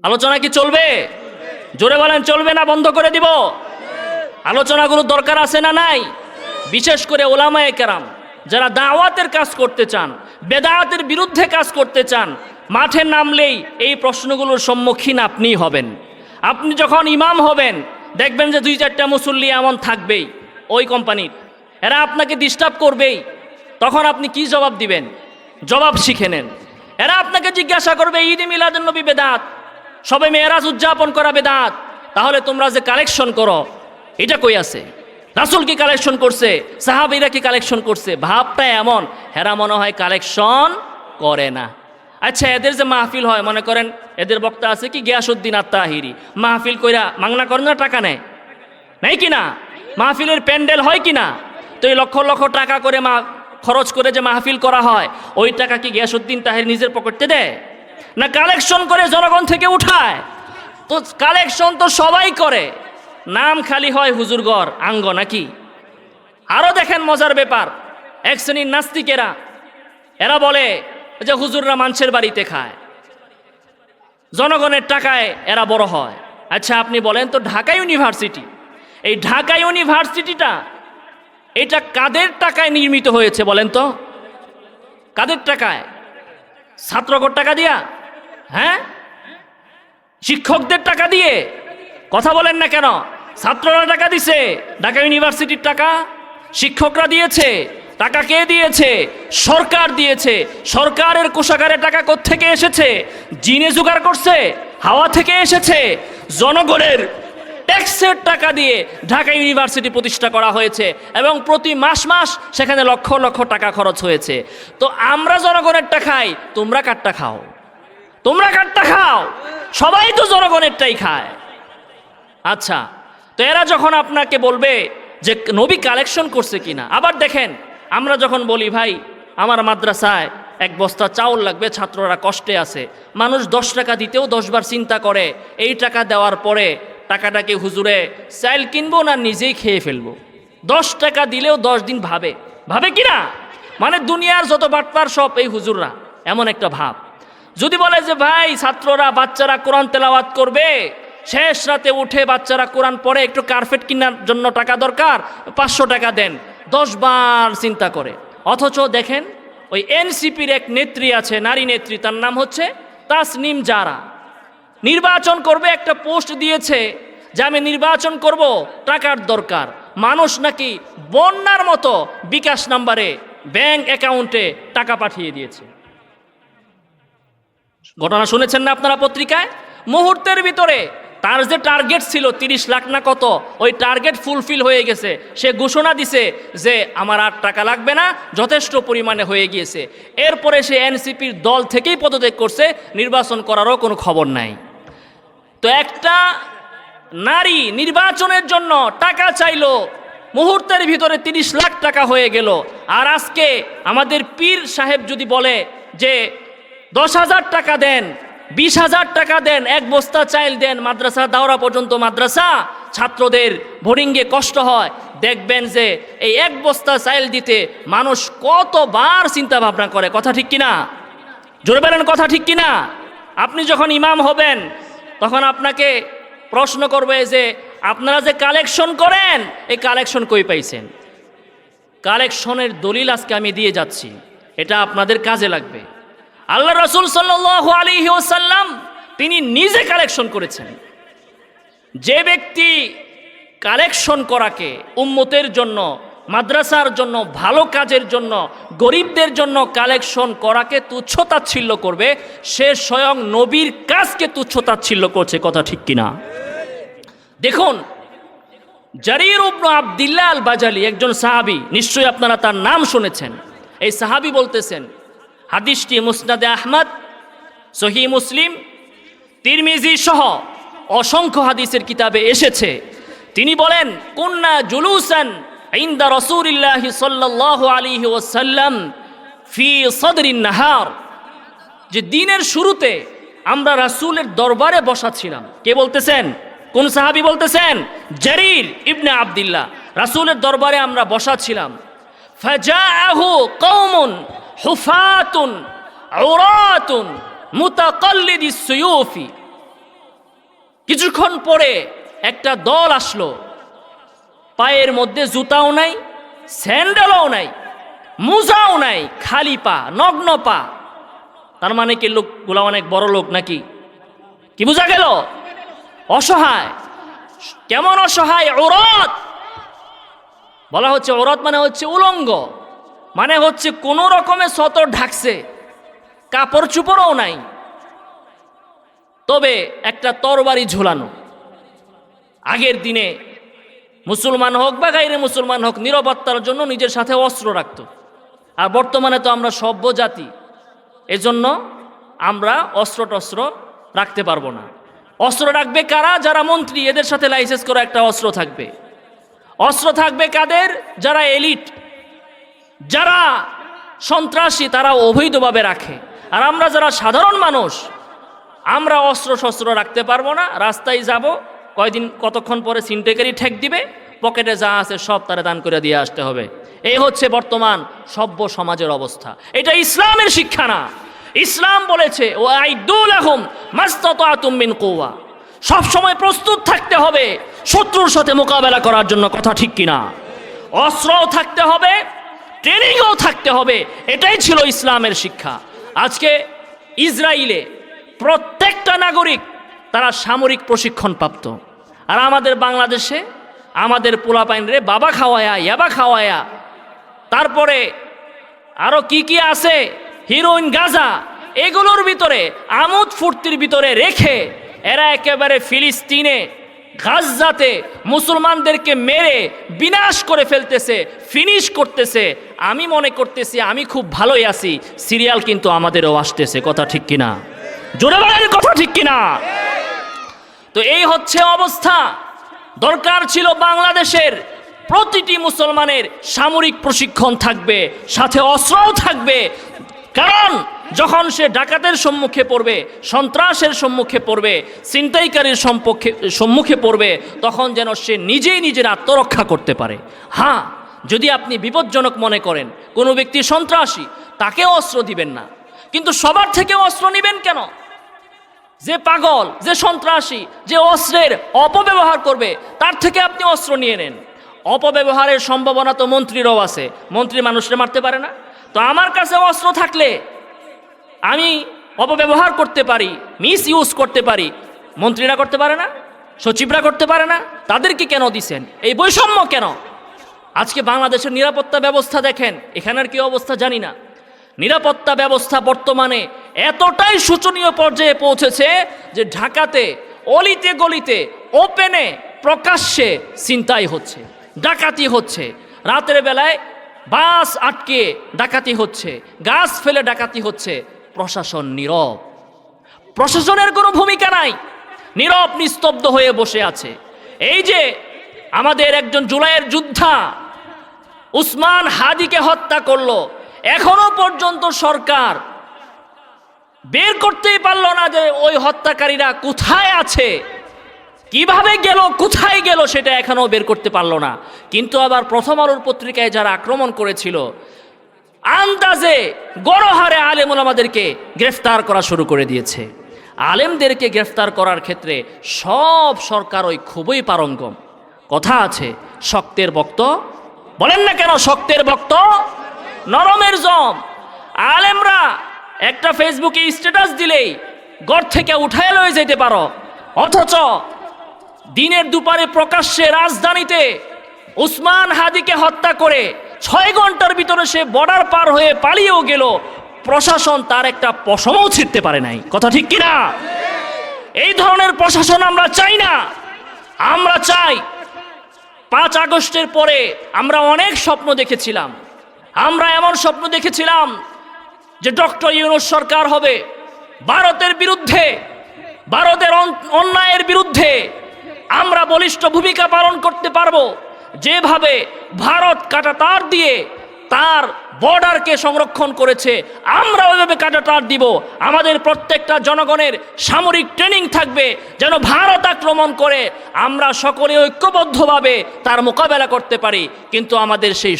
আলোচনা কি চলবে? জোরে বলেন, চলবে না বন্ধ করে দিব? আলোচনাগুলো দরকার আছে না নাই? বিশেষ করে ওলামায়ে কেরাম যারা দাওয়াতের কাজ করতে চান, বেদাতের বিরুদ্ধে কাজ করতে চান, মাঠে নামলেই এই প্রশ্নগুলোর সম্মুখীন আপনিই হবেন। আপনি যখন ইমাম হবেন দেখবেন যে 2-4টা মুসল্লি এমন থাকবেই ওই কোম্পানির, এরা আপনাকে ডিস্টার্ব করবেই। তখন আপনি কি জবাব দিবেন? জবাব শিখে নেন। এরা আপনাকে জিজ্ঞাসা করবে ঈদ মিলাদুন নবী বেদাত, সবে মেরাজ উদযাপন করা বেদাত, তাহলে তোমরা যে কালেকশন করো এটা কই আছে? রাসূল কি কালেকশন করছে? সাহাবীরা কি কালেকশন করছে? ভাবটা এমন, হেরা মনে হয় কালেকশন করে না। আচ্ছা, এদের যে মাহফিল হয়, মনে করেন এদের বক্তা আছে কি গিয়াসউদ্দিন আত-তাহিরি, মাহফিল কইরা মাংনা করে না, টাকা নেয় নাই কিনা? মাহফিলের প্যান্ডেল হয় কিনা? তো এই লক্ষ লক্ষ টাকা করে খরচ করে যে মাহফিল করা হয়, ওই টাকা কি গিয়াসউদ্দিন তাহিরি নিজের পকেটে দেয় না কালেকশন করে জনগণ থেকে উঠায়? তো কালেকশন তো সবাই করে, নাম খালি হয় হুজুরগর আঙ্গ নাকি? আরো দেখেন মজার ব্যাপার, এক শ্রেণীর নাস্তিকেরা এরা বলে যে হুজুররা মানুষের বাড়িতে খায়, জনগণের টাকায় এরা বড় হয়। আচ্ছা আপনি বলেন তো, ঢাকা ইউনিভার্সিটি, এই ঢাকা ইউনিভার্সিটিটা এটা কাদের টাকায় নির্মিত হয়েছে বলেন তো? কাদের টাকায়? ছাত্রগণ টাকা দিয়া? হ্যাঁ, শিক্ষকদের টাকা দিয়ে? কথা বলেন না কেন? ছাত্ররা টাকা দিছে, ঢাকা ইউনিভার্সিটির টাকা শিক্ষকরা দিয়েছে। টাকা কে দিয়েছে? সরকার দিয়েছে। সরকারের কোষাগারে টাকা কোত্থেকে এসেছে? জিনে জোগাড় করছে? হাওয়া থেকে এসেছে? জনগণের ট্যাক্সের টাকা দিয়ে ঢাকা ইউনিভার্সিটি প্রতিষ্ঠা করা হয়েছে এবং প্রতি মাস মাস সেখানে লক্ষ লক্ষ টাকা খরচ হয়েছে। তো আমরা জনগণের টাকা খাই, তোমরা কারটা খাও? তোমরা কারটা খাও? সবাই তো জনগণেরটাই খায়। আচ্ছা, তো এরা যখন আপনাকে বলবে যে নবী কালেকশন করছে কিনা, আবার দেখেন আমরা যখন বলি ভাই আমার মাদ্রাসায় এক বস্তা চাউল লাগবে, ছাত্ররা কষ্টে আছে, মানুষ 10 টাকা দিতেও 10 বার চিন্তা করে এই টাকা দেওয়ার পরে টাকাটাকে হুজুরে চাইল কিনবো না নিজেই খেয়ে ফেলবো। 10 টাকা দিলেও 10 দিন ভাবে, ভাবে কিনা? মানে দুনিয়ার যত বাটপার সব এই হুজুররা, এমন একটা ভাব। যদি বলে যে ভাই ছাত্ররা বাচ্চারা কোরআন তেলাওয়াত করবে, শেষ রাতে উঠে বাচ্চারা কোরআন পড়ে, একটু কার্পেট কেনার জন্য টাকা দরকার, 500 টাকা দেন, 10 বার চিন্তা করে। অথচ দেখেন ওই এনসিপির এক নেত্রী আছে, নারী নেত্রী, তার নাম হচ্ছে তাসনিম জারা, নির্বাচন করবে, একটা পোস্ট দিয়েছে যে আমি নির্বাচন করব, টাকার দরকার। মানুষ নাকি বন্যার মতো বিকাশ নাম্বারে ব্যাংক অ্যাকাউন্টে টাকা পাঠিয়ে দিয়েছে। ঘটনা শুনেছেন না আপনারা পত্রিকায়? মুহূর্তের ভিতরে তার যে টার্গেট ছিল 30 লাখ না কত, ওই টার্গেট ফুলফিল হয়ে গেছে। সে ঘোষণা দিছে যে আমার আর টাকা লাগবে না, যথেষ্ট পরিমাণে হয়ে গিয়েছে। এরপরে সে এনসিপির দল থেকেই পদত্যাগ করছে, নির্বাচন করারও কোনো খবর নাই। তো একটা নারী নির্বাচনের জন্য টাকা চাইলো, মুহূর্তের ভিতরে 30 লাখ টাকা হয়ে গেল। আর আজকে আমাদের পীর সাহেব যদি বলে যে 10,000 টাকা দেন, 20,000 টাকা দেন, এক বস্তা চাইল দেন, মাদ্রাসা দাওরা পর্যন্ত মাদ্রাসা, ছাত্রদের বোর্ডিংয়ে কষ্ট হয়, দেখবেন যে এই এক বস্তা চাইল দিতে মানুষ কতবার চিন্তা ভাবনা করে। কথা ঠিক কিনা? জোরে বলেন, কথা ঠিক কিনা? আপনি যখন ইমাম হবেন তখন আপনাকে প্রশ্ন করবে যে আপনারা যে কালেকশন করেন, এই কালেকশন কই পাইছেন? কালেকশনের দলিল আজকে আমি দিয়ে যাচ্ছি, এটা আপনাদের কাজে লাগবে। আল্লাহ রাসূল সাল্লাল্লাহু আলাইহি ওয়াসাল্লাম তিনি নিজে কালেকশন করেছেন। যে ব্যক্তি কালেকশন করাকে উম্মতের জন্য, মাদ্রাসার জন্য, ভালো কাজের জন্য, গরিবদের জন্য কালেকশন করাকে তুচ্ছতাচ্ছিল্য করবে, সে স্বয়ং নবীর কাজকে তুচ্ছতাচ্ছিল্য করছে। কথা ঠিক কিনা? দেখুন, জারির ইবনে আব্দুল্লাহ আল বাজালি একজন সাহাবী, নিশ্চয়ই আপনারা তার নাম শুনেছেন। এই সাহাবী বলতেছেন, হাদিসটি মুসনাদে আহমদ, সহিহ মুসলিম, তিরমিজি সহ অসংখ্য হাদিসের কিতাবে এসেছে। তিনি বলেন, কুন্না জুলুসান ইনদা রাসূলিল্লাহি সাল্লাল্লাহু আলাইহি ওয়াসাল্লাম ফি সাদরিন নাহার, যে দিনের শুরুতে আমরা রাসূলের দরবারে বসা ছিলাম। কে বলতেছেন? কোন সাহাবী বলতেছেন? জারির ইবনে আব্দুল্লাহ। রাসূলের দরবারে আমরা বসা ছিলাম। ফাজাআহু কওমুন হুফাতুন উরাতুন মুতাকাল্লিদিস সুয়ুফি, কিছুক্ষণ পরে একটা দল আসলো, পায়ের মধ্যে জুতাও নাই, স্যান্ডেলও নাই, মোজাও নাই, খালি পা, নগ্ন পা। তার মানে কি লোকগুলা অনেক বড় লোক নাকি? কি বোঝা গেল? অসহায়। কেমন অসহায়? ঔরত বলা হচ্ছে। ঔরত মানে হচ্ছে উলঙ্গ, মানে হচ্ছে কোন রকমে সতর ঢাকছে, কাপড় চুপড়ও নাই, তবে একটা তরবারি ঝুলানো। আগের দিনে মুসলমান হোক বা গাইরে মুসলমান হোক, নিরাপত্তার জন্য নিজের সাথে অস্ত্র রাখত। আর বর্তমানে তো আমরা সভ্য জাতি, এজন্য আমরা অস্ত্র টস্ত্র রাখতে পারবো না। অস্ত্র রাখবে কারা? যারা মন্ত্রী, এদের সাথে লাইসেন্স করা একটা অস্ত্র থাকবে। অস্ত্র থাকবে কাদের? যারা এলিট, যারা সন্ত্রাসী, তারা অবৈধভাবে রাখে। আর আমরা যারা সাধারণ মানুষ, আমরা অস্ত্র শস্ত্র রাখতে পারবো না। রাস্তায় যাব, কতক্ষণ পরে সিনটেকারি ঠেক দিবে, পকেটে যা আছে সব তারা দান করে দিয়ে আসতে হবে। এই হচ্ছে বর্তমান সভ্য সমাজের অবস্থা। এটা ইসলামের শিক্ষা না। ইসলাম বলেছে ও আইদুলাহুম মাসতাতাতুম মিন কুওয়া, সব সময় প্রস্তুত থাকতে হবে শত্রুর সাথে মোকাবেলা করার জন্য। কথা ঠিক কিনা? অস্ত্রও থাকতে হবে, ট্রেনিংও থাকতে হবে। এটাই ছিল ইসলামের শিক্ষা। আজকে ইসরায়েলে প্রত্যেকটা নাগরিক তারা সামরিক প্রশিক্ষণ প্রাপ্ত, আর আমাদের বাংলাদেশে আমাদের পোলাপাইনরে বাবা খাওয়ায়া, ইয়াবা খাওয়ায়া, তারপরে আরো কি কি আছে, হিরোইন, গাঁজা, এগুলোর ভিতরে আমোদ ফুর্তির ভিতরে রেখে এরা একেবারে ফিলিস্তিনে, গাজাতে মুসলমানদেরকে মেরে বিনাশ করে ফেলতেছে, ফিনিশ করতেছে। আমি মনে করতেছি আমি খুব ভালোই আছি, সিরিয়াল কিন্তু আমাদেরও আসতেছে। কথা ঠিক কিনা? জোরে বলেন, কথা ঠিক কিনা? তো এই হচ্ছে অবস্থা। দরকার ছিল বাংলাদেশের প্রতিটি মুসলমানের সামরিক প্রশিক্ষণ থাকবে, সাথে অস্ত্রও থাকবে। কারণ যখন সে ডাকাতের সম্মুখে পড়বে, সন্ত্রাসের সম্মুখে পড়বে, ছিনতাইকারীর সম্মুখে পড়বে, তখন যেন সে নিজেই নিজের আত্মরক্ষা করতে পারে। হ্যাঁ, যদি আপনি বিপজ্জনক মনে করেন কোনো ব্যক্তি সন্ত্রাসী, তাকে অস্ত্র দিবেন না। কিন্তু সবার থেকে অস্ত্র নেবেন কেন? যে পাগল, যে সন্ত্রাসী, যে অস্ত্রের অপব্যবহার করবে, তার থেকে আপনি অস্ত্র নিয়ে নেন। অপব্যবহারের সম্ভাবনা তো মন্ত্রীরও আছে, মন্ত্রী মানুষরে মারতে পারে না। তো আমার কাছে অস্ত্র থাকলে আমি অপব্যবহার করতে পারি, মিস ইউজ করতে পারি, মন্ত্রীরা করতে পারে না, সচিবরা করতে পারে না। তাদেরকে কেন দিছেন? এই বৈষম্য কেন? আজকে বাংলাদেশের নিরাপত্তা ব্যবস্থা দেখেন, এখানের কি অবস্থা জানি না। নিরাপত্তা ব্যবস্থা বর্তমানে এতটাই শোচনীয় পর্যায়ে পৌঁছেছে যে ঢাকাতে অলিতে গলিতে ওপেনে প্রকাশ্যে ছিনতাই হচ্ছে, ডাকাতি হচ্ছে। রাতের বেলায় বাস আটকে ডাকাতি হচ্ছে, গাছ ফেলে ডাকাতি হচ্ছে। প্রশাসন নীরব, প্রশাসনের কোনো ভূমিকা নাই, নীরব নিস্তব্ধ হয়ে বসে আছে। এই যে আমাদের একজন জুলাইয়ের যোদ্ধা উসমান হাদিকে হত্যা করলো, এখনো পর্যন্ত সরকার বের করতেই পারল না যে ওই হত্যাকারীরা কোথায় আছে, কিভাবে গেল, কোথায় গেল, সেটা এখনো বের করতে পারল না। কিন্তু আবার প্রথম আলোর পত্রিকায় যারা আক্রমণ করেছিল, আন্দাজে গড়হারে আলেম ওলামাদেরকে গ্রেফতার করা শুরু করে দিয়েছে। আলেমদেরকে গ্রেফতার করার ক্ষেত্রে সব সরকার ওই খুবই পারঙ্গম। কথা আছে, শক্তের বক্ত, বলেন না কেন, শক্তের বক্ত নরমের জম। আলেমরা একটা ফেসবুকে স্ট্যাটাস দিলেই ঘর থেকে উঠায় লয়ে যেতে পারো, অথচ দিনের দুপুরে প্রকাশ্যে রাজধানীতে উসমান হাদিকে হত্যা করে 6 ঘন্টার ভিতরে সে বর্ডার পার হয়ে পালিয়েও গেল, প্রশাসন তার একটা পশমও ছিঁড়তে পারে নাই। কথা ঠিক কিনা? এই ধরনের প্রশাসন আমরা চাই না। আমরা চাই 5 আগস্টের পরে আমরা অনেক স্বপ্ন দেখেছিলাম। আমরা এমন স্বপ্ন দেখেছিলাম যে ডক্টর ইউনূস সরকার হবে, ভারতের বিরুদ্ধে, ভারতের অন্যায়ের বিরুদ্ধে আমরা বলিষ্ঠ ভূমিকা পালন করতে পারবো। যেভাবে ভারত কাঁটাতার দিয়ে তার বর্ডারকে সংরক্ষণ করেছে, আমরা ওইভাবে কাঁটাতার দিব। আমাদের প্রত্যেকটা জনগণের সামরিক ট্রেনিং থাকবে, যেন ভারত আক্রমণ করে আমরা সকলে ঐক্যবদ্ধভাবে তার মোকাবেলা করতে পারি। কিন্তু আমাদের সেই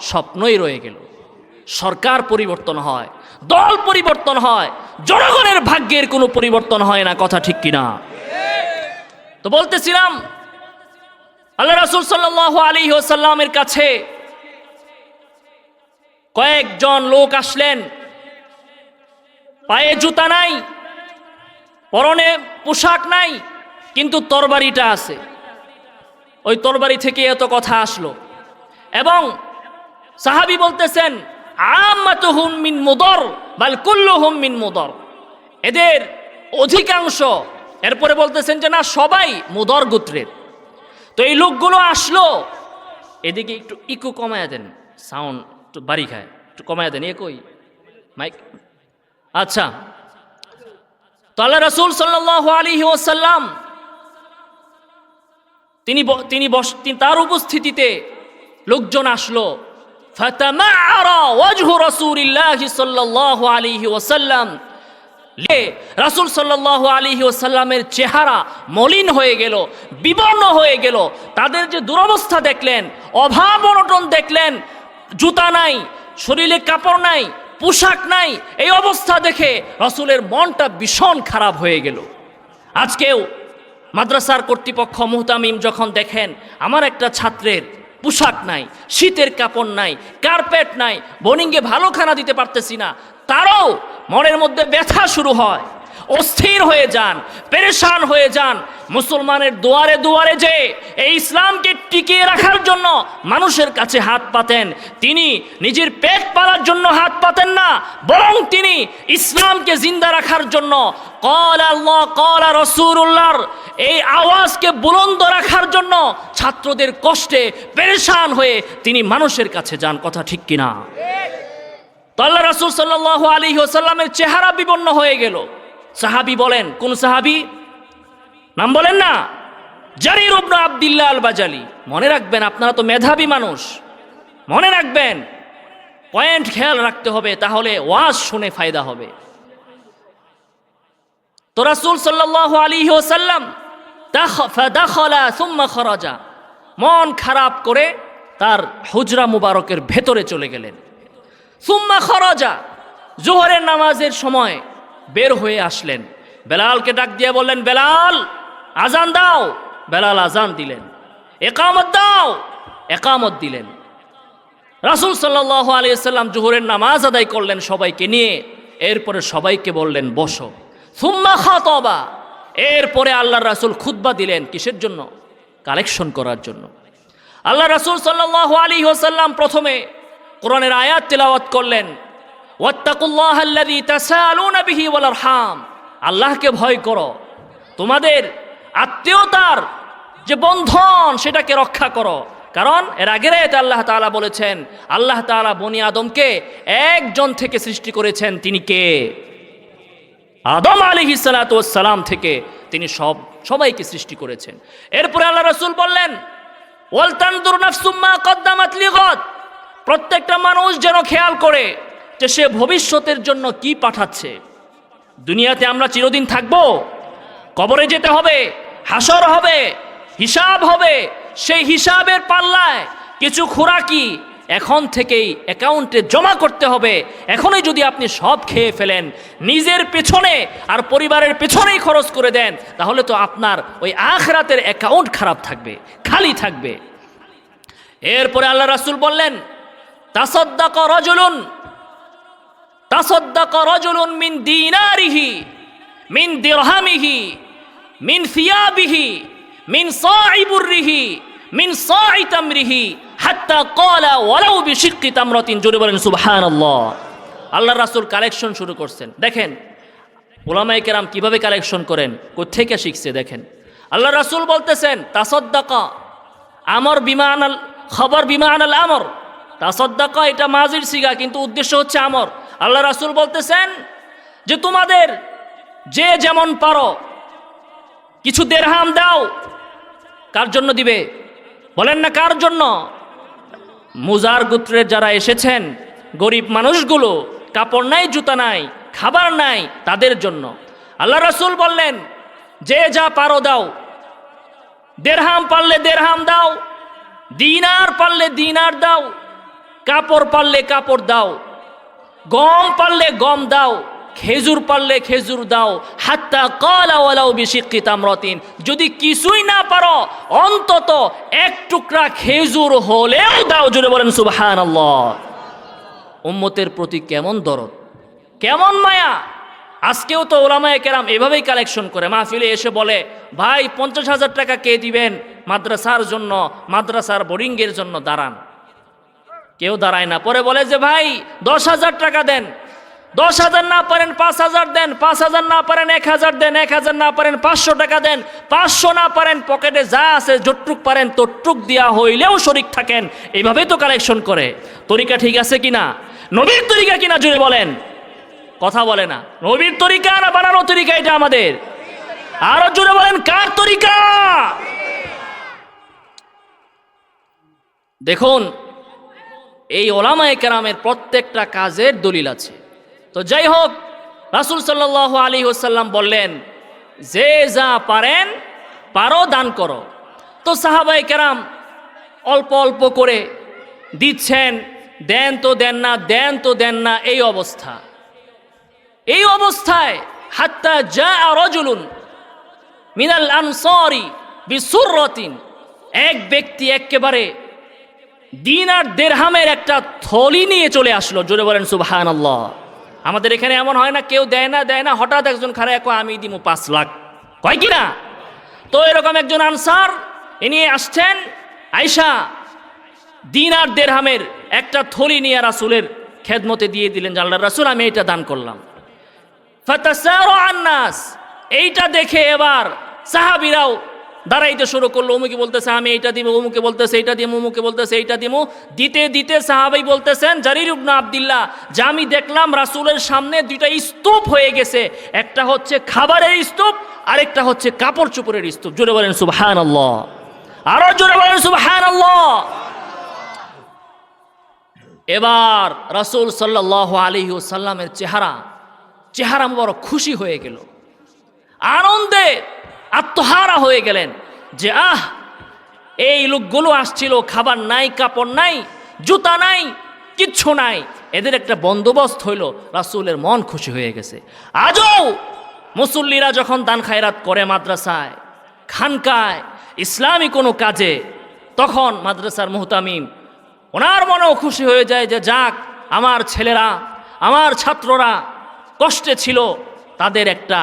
স্বপ্নই রয়ে গেল। সরকার পরিবর্তন হয়, দল পরিবর্তন হয়, জনগণের ভাগ্যের কোনো পরিবর্তন হয় না। কথা ঠিক কিনা? তো বলতেছিলাম আল্লাহ রাসূল সাল্লাল্লাহু আলাইহি ওয়াসাল্লামের কাছে কয়েকজন লোক আসলেন, পায়ে জুতা নাই, পরনে পোশাক নাই, কিন্তু তরবারিটা আছে। ওই তরবারি থেকে এত কথা আসলো। এবং সাহাবী বলতেছেন আম্মাতুহুম মিন মুদর বাল কুল্লুহুম মিন মুদর, এদের অধিকাংশ, এরপরে বলতেছেন যে না সবাই মুদর গোত্রের। তো এই লোকগুলো আসলো, এদিকে একটু ইকো কমায়া দেন, সাউন্ড একটু বাড়ি খায়, একটু কমায়া দেন একই মাইক। আচ্ছা, তো আল্লাহ রাসূল সাল্লাল্লাহু আলাইহি ওয়াসাল্লাম তিনি তার উপস্থিতিতে লোকজন আসলো। ফাতামাআরা ওয়াজহু রাসূলিল্লাহি সাল্লাল্লাহু আলাইহি ওয়াসাল্লাম, রাসূল সাল্লাল্লাহু আলাইহি ওয়াসাল্লামের চেহারা মলিন হয়ে গেল, বিবর্ণ হয়ে গেল। তাদের যে দুরবস্থা দেখলেন, অভাব অনটন দেখলেন, জুতা নাই, শরীরে কাপড় নাই, পোশাক নাই, এই অবস্থা দেখে রাসূলের মনটা ভীষণ খারাপ হয়ে গেল। আজকেও মাদ্রাসার কর্তৃপক্ষ মুহতামিম যখন দেখেন আমার একটা ছাত্রের পোশাক নাই, শীতের কাপড় নাই, কার্পেট নাই, বোর্ডিংয়ে ভালো খানা দিতে পারতেছি না, তারাও মনের মধ্যে ব্যথা শুরু হয়, অস্থির হয়ে যান, পেরেশান হয়ে যান। মুসলমানের দুয়ারে দুয়ারে যে এই ইসলামকে টিকিয়ে রাখার জন্য মানুষের কাছে হাত পাতেন, তিনি নিজের পেট পালার জন্য হাত পাতেন না, বরং তিনি ইসলামকে জিন্দা রাখার জন্য ক্বালা আল্লাহ ক্বালা রাসূলুল্লাহর এই আওয়াজকে বুলন্দ রাখার জন্য ছাত্রদের কষ্টে পেরেশান হয়ে তিনি মানুষের কাছে যান। কথা ঠিক কিনা? তো আল্লাহ রাসূল সাল্লাল্লাহু আলাইহি ওয়াসাল্লামের চেহারা বিবর্ণ হয়ে গেল। সাহাবী বলেন, কোন সাহাবী? নাম বলেন না, জারির ইবনে আব্দুল্লাহ আল বাজালি। মনে রাখবেন, আপনারা তো মেধাবী মানুষ, মনে রাখবেন, পয়েন্ট খেয়াল রাখতে হবে, তাহলে ওয়াজ শুনে ফায়দা হবে। তো রাসূল সাল্লাল্লাহু আলাইহি ওয়াসাল্লাম ফাদাখালা সুম্মা খারাজা, মন খারাপ করে তার হুজরা মুবারকের ভেতরে চলে গেলেন। সুম্মা খারাজা, জোহরের নামাজের সময় বের হয়ে আসলেন, বেলালকে ডাক দিয়ে বললেন, বেলাল আজান দাও। বেলাল আজান দিলেন। একামত দাও, একামত দিলেন। রাসূল সাল্লাল্লাহু আলাইহি ওয়াসাল্লাম জোহরের নামাজ আদায় করলেন সবাইকে নিয়ে, এরপরে সবাইকে বললেন বসো। সুম্মা খাতাবা, এরপরে আল্লাহর রাসূল খুতবা দিলেন। কিসের জন্য? কালেকশন করার জন্য। আল্লাহ রাসূল সাল্লাল্লাহু আলাইহি ওয়াসাল্লাম প্রথমে কোরআনের আয়াত তেলাওয়াত করলেন, ওয়াত্তাকুল্লাহাল্লাযী তাসাআলুনা বিহি ওয়াল আরহাম, আল্লাহকে ভয় করো, তোমাদের আত্মীয়তার যে বন্ধন সেটাকে রক্ষা করো। কারণ এর আগের আয়াতে আল্লাহ তাআলা বলেছেন, আল্লাহ তাআলা বনি আদমকে একজন থেকে সৃষ্টি করেছেন। তিনি কে? আদম আলাইহিস সালাতু ওয়াস সালাম থেকে তিনি সবাইকে সৃষ্টি করেছেন। এরপরে আল্লাহ রাসূল বললেন, ওয়াল তানদুর নাফসুম মা কদ্দামাত লিগাদ, প্রত্যেকটা মানুষ যেন খেয়াল করে যে সে ভবিষ্যতের জন্য কি পাঠাচ্ছে। দুনিয়াতে আমরা চিরদিন থাকব, কবরে যেতে হবে, হাসর হবে, হিসাব হবে। সেই হিসাবের পাল্লায় কিছু খোরাকি এখন থেকেই অ্যাকাউন্টে জমা করতে হবে। এখনই যদি আপনি সব খেয়ে ফেলেন, নিজের পেছনে আর পরিবারের পেছনেই খরচ করে দেন, তাহলে তো আপনার ওই আখিরাতের অ্যাকাউন্ট খারাপ থাকবে, খালি থাকবে। এরপরে আল্লাহ রাসূল বললেন, তাসাদ্দাকা রাজুলুন মিন দিনারিহি মিন দিরহামিহি মিন সিয়াবিহি মিন সা'i বুররিহি মিন সা'i তামরিহি হাত্তা ক্বালা ওয়ালাউ বিশিক্কি তামরাতিন। জোরে বলেন সুবহানাল্লাহ। আল্লাহর রাসূল কালেকশন শুরু করছেন। দেখেন উলামায়ে কেরাম কিভাবে কালেকশন করেন, কোত্থেকে শিখছে দেখেন। আল্লাহর রাসূল বলতেছেন, তাসাদ্দাকা, আমর বিমানাল খবর বিমানাল আমর। তাসাদ্দাকা এটা মাজির সিগা, কিন্তু উদ্দেশ্য হচ্ছে আমর। আল্লাহ রাসূল বলতেছেন যে তোমাদের যে যেমন পারো কিছু দেরহাম দাও। কার জন্য দিবে? বলেন না কার জন্য? মুজার গোত্রের যারা এসেছেন, গরিব মানুষগুলো, কাপড় নাই, জুতা নাই, খাবার নাই, তাদের জন্য। আল্লাহ রাসূল বললেন, যে যা পারো দাও। দেরহাম পারলে দেরহাম দাও, দিনার পারলে দিনার দাও, কাপড় পারলে কাপড় দাও, গম পারলে গম দাও, খেজুর পারলে খেজুর দাও, হাত্তা ক্বালা ওয়ালাউ বিশিক্কি তামরাতিন, যদি কিছুই না পারো অন্তত এক টুকরা খেজুর হলেও দাও। জোরে বলেন সুবহানাল্লাহ। উম্মতের প্রতি কেমন দরদ, কেমন মায়া। আজকেও তো ওলামায়ে কেরাম এভাবেই কালেকশন করে, মাহফিলে এসে বলে ভাই 50,000 টাকা কে দিবেন মাদ্রাসার জন্য, মাদ্রাসার বোর্ডিংয়ের জন্য দাঁড়ান। কেউ দাঁড়ায় না। পরে বলে যে ভাই 10,000 টাকা দেন, 10,000 না পারেন 5,000 দেন, 5,000 না পারেন 1,000 দেন, 1,000 না পারেন 500 টাকা দেন, 500 না পারেন পকেটে যা আছে যতটুক পারেন ততটুক দিয়া হইলেও শরীক থাকেন। এইভাবেই তো কালেকশন করে। তরিকা ঠিক আছে কিনা? নবীর তরিকা কিনা জুড়ে বলেন, কথা বলে না। নবীর তরিকা না বানানো তরিকা এটা আমাদের? আরো জুড়ে বলেন কার তরিকা? দেখুন এই ওলামায়ে কেরামের প্রত্যেকটা কাজের দলিল আছে। তো যাই হোক, রাসূল সাল্লাল্লাহু আলাইহি ওয়াসাল্লাম বললেন যে যা পারেন পারো দান করো। তো সাহাবায়ে কেরাম অল্প অল্প করে দিচ্ছেন, দেন তো দেন না, দেন তো দেন না, এই অবস্থা। এই অবস্থায় হাত্তা জাআ রাজুলুন মিনাল আনসারি বিসুররাতিন, এক ব্যক্তি একেবারে দিনার দিরহামের একটা থলি নিয়ে চলে আসলো। জোরে বলেন সুবহানাল্লাহ। আমাদের এখানে এমন হয় না, কেউ দেয় না, হঠাৎ একজন খাড়া কয় আমি দিমু 5 লাখ, কয় কি না? তো এরকম একজন আনসার ইনি আসছেন, আয়েশা দিনার দিরহামের একটা থলি নিয়ে রাসূলের খেদমতে দিয়ে দিলেন, আল্লাহর রাসূল আমি এটা দান করলাম। ফাতাসারা আন্নাস, এইটা দেখে এবার সাহাবীরাও দাঁড়াইতে শুরু করলো। অমুকে বলতেছে আমি এইটা দিব, অমুকে বলতেছে এইটা দিব, অমুকে বলতেছে এইটা দিব। দিতে দিতে সাহাবাই বলতেছেন জারির ইবনে আব্দুল্লাহ যে আমি দেখলাম রাসূলের সামনে দুইটা স্তূপ হয়ে গেছে, একটা হচ্ছে খাবারের স্তূপ, আরেকটা হচ্ছে কাপড় চোপড়ের স্তূপ। জোরে বলেন সুবহানাল্লাহ। আরো জোরে বলেন সুবহানাল্লাহ। এবার রাসূল সাল্লাল্লাহু আলাইহি ওয়াসাল্লামের চেহারা মুবারক খুশি হয়ে গেল, আনন্দে আত্মহারা হয়ে গেলেন যে এই লোকগুলো আসছিল, খাবার নাই, কাপড় নাই, জুতা নাই, কিচ্ছু নাই, এদের একটা বন্দোবস্ত হইল। রাসূলের মন খুশি হয়ে গেছে। আজও মুসল্লিরা যখন দান খায়রাত করে মাদ্রাসায়, খানকায়, ইসলামী কোনো কাজে, তখন মাদ্রাসার মুহতামিম ওনার মনেও খুশি হয়ে যায় যে যাক আমার ছেলেরা, আমার ছাত্ররা কষ্টে ছিল, তাদের একটা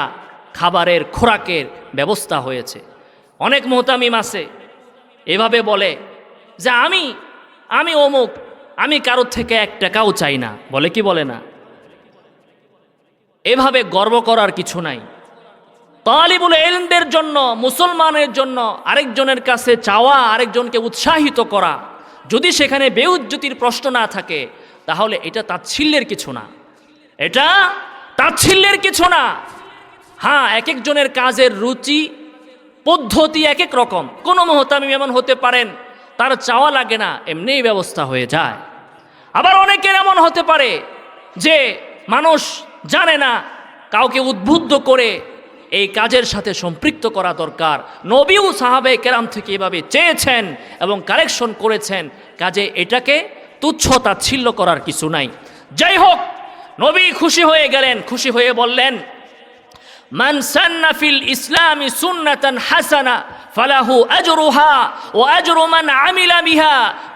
খাবারের খোরাকের ব্যবস্থা হয়েছে। অনেক মুহতামিম আছে এভাবে বলে যে আমি অমুক, আমি কারোর থেকে 1 টাকাও চাই না, বলে কি বলে না? এভাবে গর্ব করার কিছু নাই। তালিবুল ইলমদের জন্য, মুসলমানের জন্য আরেকজনের কাছে চাওয়া, আরেকজনকে উৎসাহিত করা, যদি সেখানে বেউজ্জতির প্রশ্ন না থাকে তাহলে এটা তাচ্ছিল্যের কিছু না, এটা তাচ্ছিল্যের কিছু না। হ্যাঁ, এক একজনের কাজের রুচি পদ্ধতি এক এক রকম। কোনো মুহতামিম এমন হতে পারেন তার চাওয়া লাগে না, এমনিই ব্যবস্থা হয়ে যায়। আবার অনেকের এমন হতে পারে যে মানুষ জানে না, কাউকে উদ্বুদ্ধ করে এই কাজের সাথে সম্পৃক্ত করা দরকার। নবীও সাহাবায়ে কেরাম থেকে এভাবে চেয়েছেন এবং কালেকশন করেছেন, কাজে এটাকে তুচ্ছ তাচ্ছিল্য করার কিছু নাই। যাই হোক, নবী খুশি হয়ে গেলেন, খুশি হয়ে বললেন মান সান্না ফিল ইসলামি সুন্নাতান হাসানা ফালাহু আজরুহা ওয়া আজরু মান আমিলা বিহা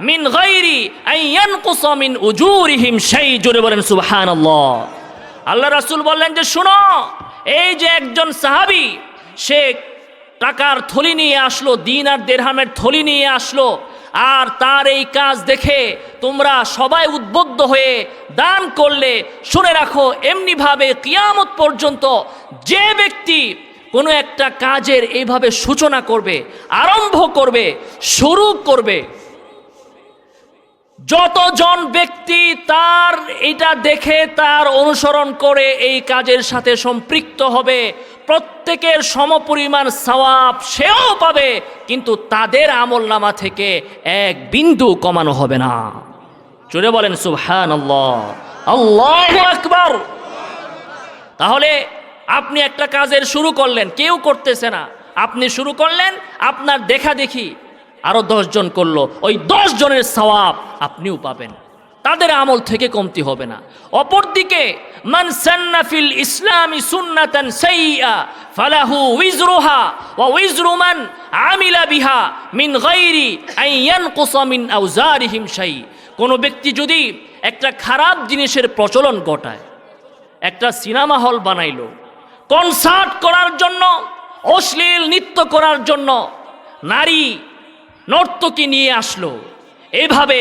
মিন গায়রি আন ইয়ানকুসা মিন উজুরিহিম শাই। জোরে বলেন সুবহানাল্লাহ। আল্লাহ রাসূল বললেন যে শুনো, এই যে একজন সাহাবী সে টাকার থলি নিয়ে আসলো, দিন আর দিরহামের থলি নিয়ে আসলো, আর তার এই কাজ দেখে তোমরা সবাই উদ্বুদ্ধ হয়ে দান করলে, শুনে রাখো এমনিভাবে কিয়ামত পর্যন্ত যে ব্যক্তি কোনো একটা কাজের এইভাবে সূচনা করবে, আরম্ভ করবে, শুরু করবে, যতজন ব্যক্তি তার এটা দেখে তার অনুসরণ করে এই কাজের সাথে সম্পৃক্ত হবে, প্রত্যেকের সমপরিমাণ সওয়াব সেও পাবে, কিন্তু তাদের আমলনামা থেকে 1 বিন্দু কমানো হবে না। জোরে বলেন সুবহানাল্লাহ, আল্লাহু আকবার। তাহলে আপনি একটা কাজের শুরু করলেন, কেউ করতেছে না, আপনি শুরু করলেন, আপনার দেখা দেখি আরো 10 জন করলো, ওই 10 জনের সওয়াব আপনিও পাবেন। তাদের আমল থেকে কমতি হবে না। অপরদিকে মান সান্না ফিল ইসলামি সুন্নাতান সাইয়্যা ফালাহু উইজরুহা ওয়া উইজরু মান আমিলা বিহা মিন গায়রি আন ইয়ানকুসা মিন আওজারিহিম শাই। কোনো ব্যক্তি যদি একটা খারাপ জিনিসের প্রচলন ঘটায়, একটা সিনেমা হল বানাইলো কনসার্ট করার জন্য, অশ্লীল নৃত্য করার জন্য, নারী নর্তকী নিয়ে আসলো, এইভাবে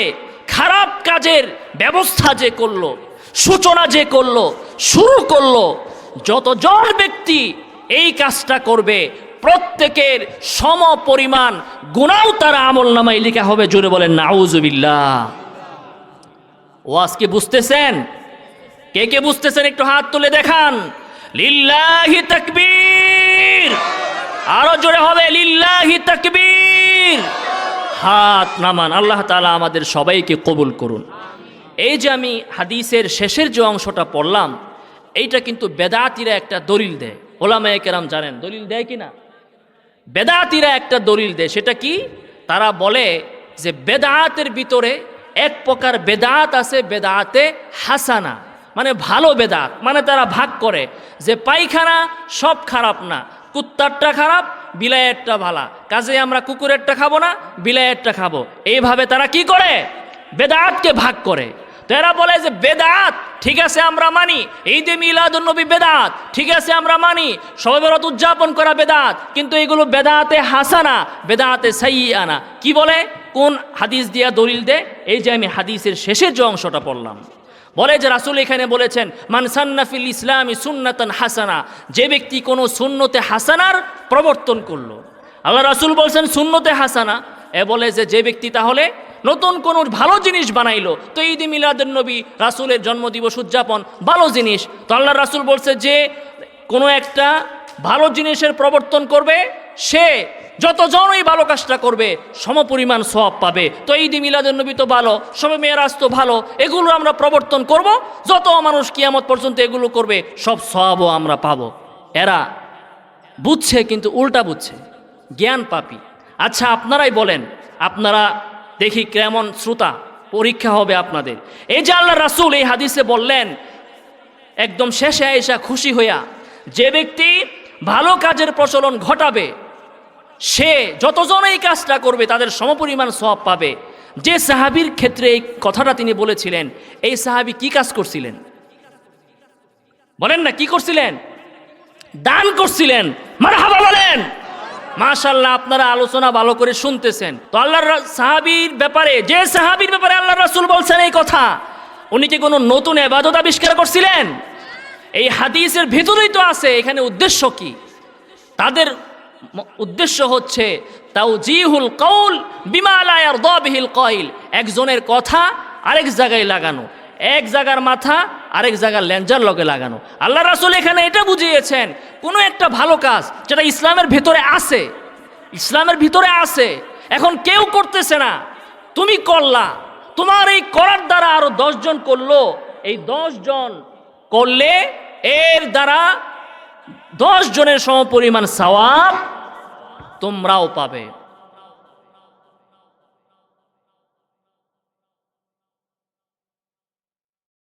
খারাপ কাজের ব্যবস্থা যে করলো, সূচনা যে করলো, শুরু করলো, যতজন ব্যক্তি এই কাজটা করবে প্রত্যেকের সম পরিমাণ গুনাহ তার আমল নামায় লেখা হবে। জোরে বলেন নাউজুবিল্লাহ। ওয়াজ কি বুঝতেছেন? কে কে বুঝতেছেন একটু হাত তুলে দেখান। লিল্লাহি তাকবীর। আরো জোরে হবে লিল্লাহি তাকবীর। হাত নামান। আল্লাহ তাআলা আমাদের সবাইকে কবুল করুন। এই যে আমি হাদিসের শেষের যে অংশটা পড়লাম, এইটা কিন্তু বেদাতিরা একটা দলিল দেয়। ওলামায়ে কেরাম জানেন দলিল দেয় কি না? বেদাতিরা একটা দলিল দেয়। সেটা কি? তারা বলে যে বেদাতের ভিতরে এক প্রকার বেদাত আছে, বেদাতে হাসানা, মানে ভালো বেদাত। মানে তারা ভাগ করে যে পায়খানা সব খারাপ না, কুত্তারটা খারাপ, বিলায়েরটা ভালা, কাজে আমরা কুকুরেরটা খাবো না, বিলায়েরটা খাবো। এইভাবে তারা কি করে? বেদাতকে ভাগ করে। তো এরা বলে যে বেদাত ঠিক আছে আমরা মানি, ঈদে মিলাদুন নবী বেদাত ঠিক আছে আমরা মানি, শবে বরাত উদযাপন করা বেদাত, কিন্তু এগুলো বেদাতে হাসানা, বেদাতে সাইয়্যা না। কি বলে? কোন হাদিস দিয়া দলিল দেয়? এই যে আমি হাদিসের শেষের যে অংশটা পড়লাম, বলে যে রাসূল এখানে বলেছেন মান সান্না ফিল ইসলামি সুন্নাতান হাসানা, যে ব্যক্তি কোনো সুন্নতে হাসানার প্রবর্তন করলো। আল্লাহ রাসূল বলছেন সুন্নতে হাসানা। এ বলে যে ব্যক্তি তাহলে নতুন কোনো ভালো জিনিস বানাইলো, তো ঈদে মিলাদুন নবী রাসূলের জন্মদিবস উদযাপন ভালো জিনিস, তো আল্লাহ রাসূল বলছে যে কোনো একটা ভালো জিনিসের প্রবর্তন করবে, সে যতজনই ভালো কাজটা করবে সমপরিমাণ সওয়াব পাবে। তো ঈদে মিলাদুন নবী তো ভালো, শবে মেরাজ তো ভালো, এগুলো আমরা প্রবর্তন করব, যত মানুষ কিয়ামত পর্যন্ত এগুলো করবে সব সওয়াবও আমরা পাবো। এরা বুঝছে কিন্তু উল্টা বুঝছে, জ্ঞান পাপী। আচ্ছা আপনারাই বলেন, আপনারা দেখি কেমন শ্রোতা, পরীক্ষা হবে আপনাদের। এই যে আল্লাহ রাসূল এই হাদিসে বললেন একদম শেষে আয়েশা খুশি হইয়া, যে ব্যক্তি ভালো কাজের প্রচলন ঘটাবে সে যতজন এই কাজটা করবে তাদের সমপরিমাণ সওয়াব পাবে। যে সাহাবীর ক্ষেত্রে এই কথাটা তিনি বলেছিলেন, এই সাহাবী কি কাজ করছিলেন বলেন না? কি করছিলেন? দান করছিলেন। মারহাবা বলেন। মাশাআল্লাহ, আপনারা আলোচনা ভালো করে শুনতেছেন। তো আল্লাহর সাহাবীর ব্যাপারে, যে সাহাবীর ব্যাপারে আল্লাহ রাসূল বলছেন এই কথা, উনি কি কোনো নতুন ইবাদত আবিষ্কার করছিলেন? এই হাদিসের ভিতরেই তো আছে। এখানে উদ্দেশ্য কি? তাদের উদ্দেশ্য হচ্ছে তাওজিহুল কওল বিমা লা ইয়ারদা বিহিল কাইল, একজনের কথা আরেক জায়গায় লাগানো, এক জায়গার মাথা আরেক জায়গার লেঞ্জার লগে লাগানো। আল্লাহ রাসূল এখানে এটা বুঝিয়েছেন, কোনো একটা ভালো কাজ যেটা ইসলামের ভিতরে আছে, ইসলামের ভিতরে আছে, এখন কেউ করতেছে না, তুমি করলা, তোমার এই করার দ্বারা আরো 10 জন করলো, এই 10 জন করলে এর দ্বারা 10 জনের সমপরিমাণ সওয়াব তোমরাও পাবে।